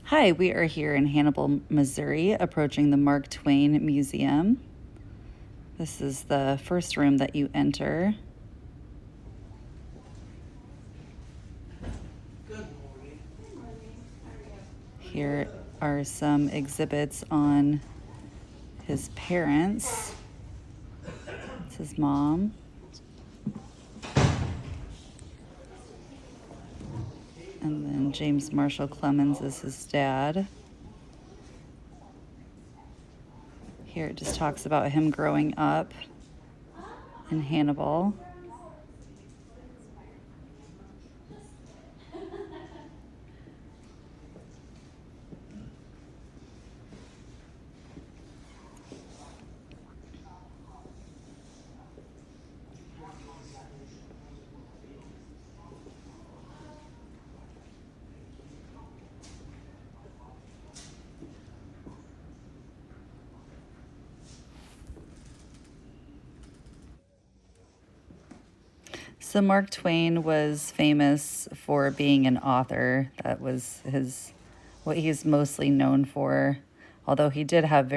Hi, we are here in Hannibal, Missouri, approaching the Mark Twain Museum. This is the first room that you enter. Here are some exhibits on his parents. It's his mom. And then James Marshall Clemens is his dad. Here it just talks about him growing up in Hannibal. So Mark Twain was famous for being an author. That was what he's mostly known for, although he did have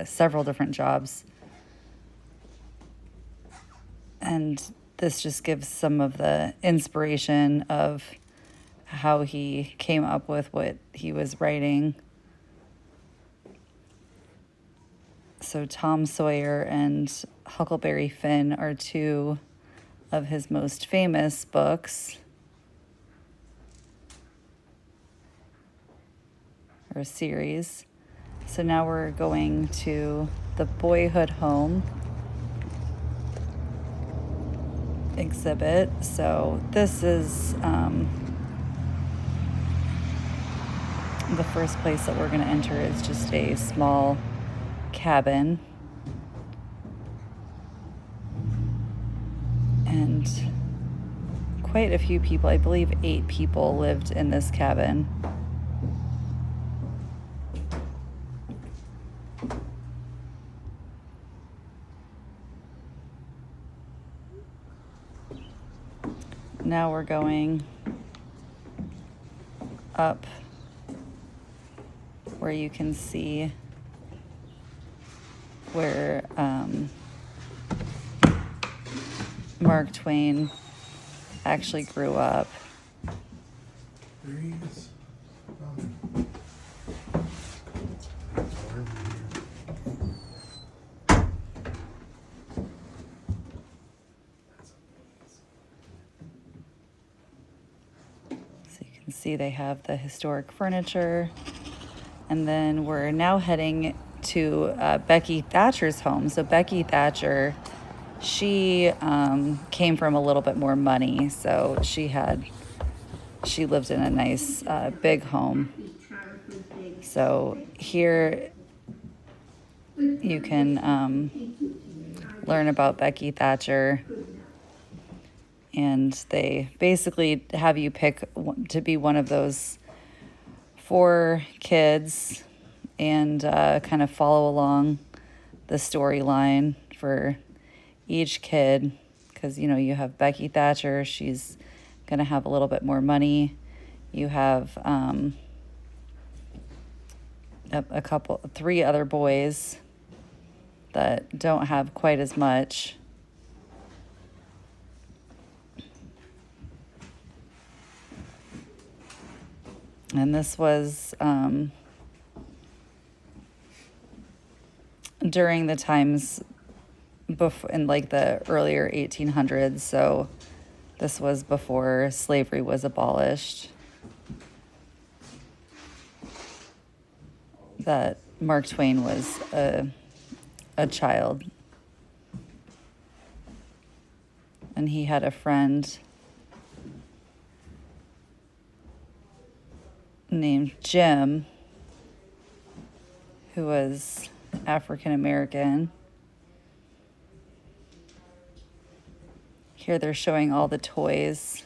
several different jobs. And this just gives some of the inspiration of how he came up with what he was writing. So Tom Sawyer and Huckleberry Finn are two of his most famous books, or series. So now we're going to the Boyhood Home exhibit. So this is the first place that we're going to enter is just a small cabin. And quite a few people, I believe 8 people lived in this cabin. Now we're going up where you can see where Mark Twain actually grew up. There he is. So you can see they have the historic furniture. And then we're now heading to Becky Thatcher's home. So Becky Thatcher, she came from a little bit more money. So she lived in a nice big home. So here you can learn about Becky Thatcher. And they basically have you pick to be one of those 4 kids and kind of follow along the storyline for each kid. Because, you have Becky Thatcher. She's going to have a little bit more money. You have 3 other boys that don't have quite as much. And this was during the times in like the earlier 1800s. So this was before slavery was abolished. That Mark Twain was a child. And he had a friend named Jim, who was African American. Here they're showing all the toys.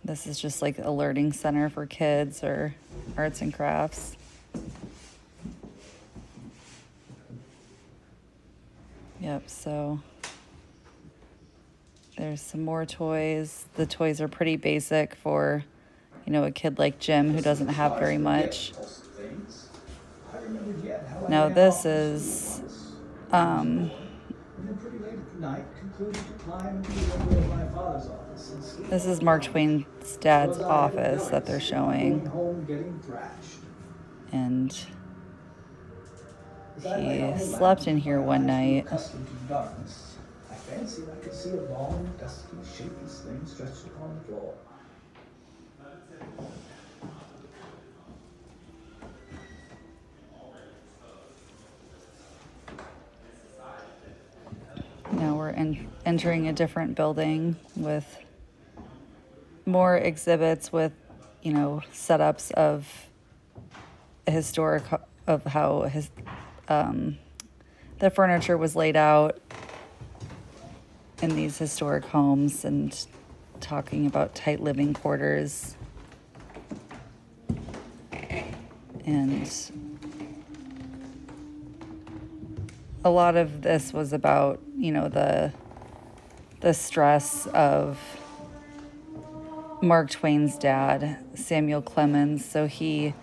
This is just like a learning center for kids or arts and crafts. Yep, so There's some more toys. The toys are pretty basic for, a kid like Jim who doesn't have very much. Now this is, this is Mark Twain's dad's office that they're showing. And he slept in here one night. I fancied I could see a long, dusty, shapeless thing stretched upon the floor. Now we're entering a different building with more exhibits with, setups of historic, of how the furniture was laid out in these historic homes, and talking about tight living quarters. And a lot of this was about, the stress of Mark Twain's dad, Samuel Clemens. So he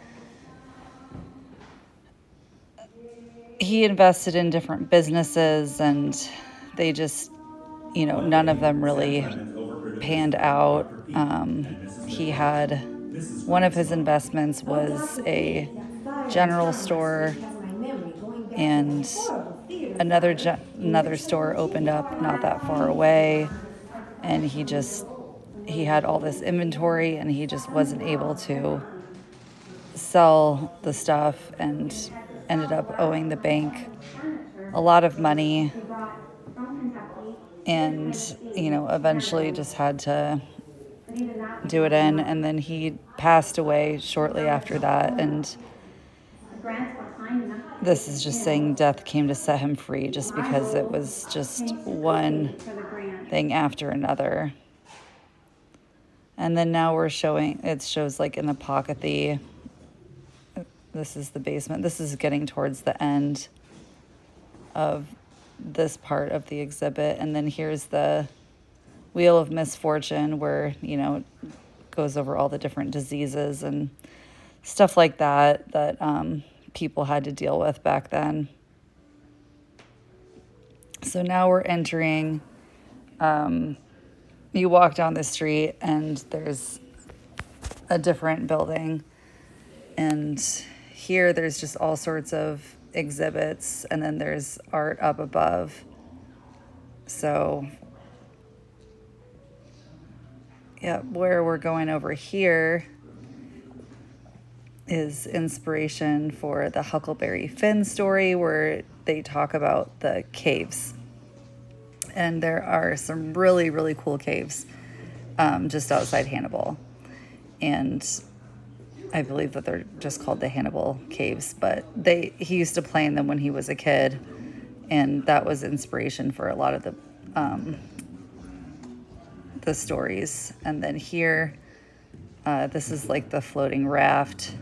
invested in different businesses, and they just, none of them really panned out. He had, one of his investments was a general store, and another store opened up not that far away, and he had all this inventory, and he just wasn't able to sell the stuff, and ended up owing the bank a lot of money, and eventually just had to do it in. And then he passed away shortly after that, and this is just saying death came to set him free, just because it was just one thing after another. And then now we're showing, it shows like in the pockethy. This is the basement. This is getting towards the end of this part of the exhibit. And then here's the Wheel of Misfortune, where, it goes over all the different diseases and stuff like that people had to deal with back then. So now we're entering, you walk down the street and there's a different building, and here there's just all sorts of exhibits, and then there's art up above. So where we're going over here is inspiration for the Huckleberry Finn story, where they talk about the caves. And there are some really, really cool caves just outside Hannibal. And I believe that they're just called the Hannibal Caves, but he used to play in them when he was a kid, and that was inspiration for a lot of the stories. And then here, this is like the floating raft.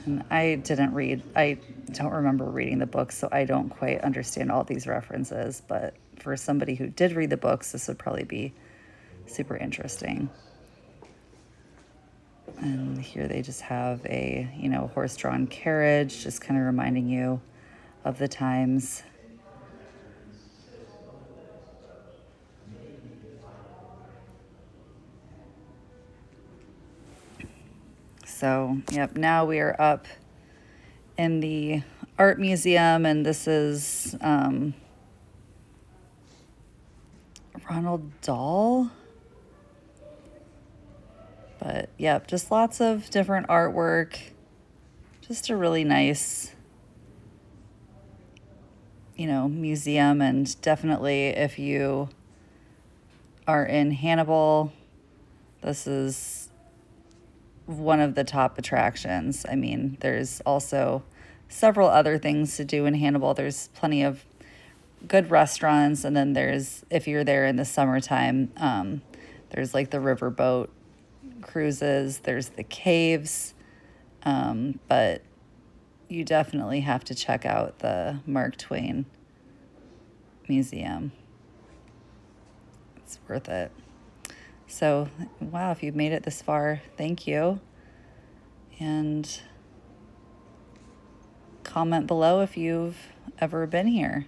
And I don't remember reading the books, so I don't quite understand all these references, but for somebody who did read the books, this would probably be super interesting. And here they just have a, horse-drawn carriage, just kind of reminding you of the times. So, now we are up in the art museum, and this is Ronald Dahl. But just lots of different artwork. Just a really nice, museum. And definitely, if you are in Hannibal, this is one of the top attractions. I mean, there's also several other things to do in Hannibal. There's plenty of good restaurants, and then if you're there in the summertime, there's like the riverboat cruises, there's the caves, but you definitely have to check out the Mark Twain Museum. It's worth it. So, wow, if you've made it this far, thank you. And comment below if you've ever been here.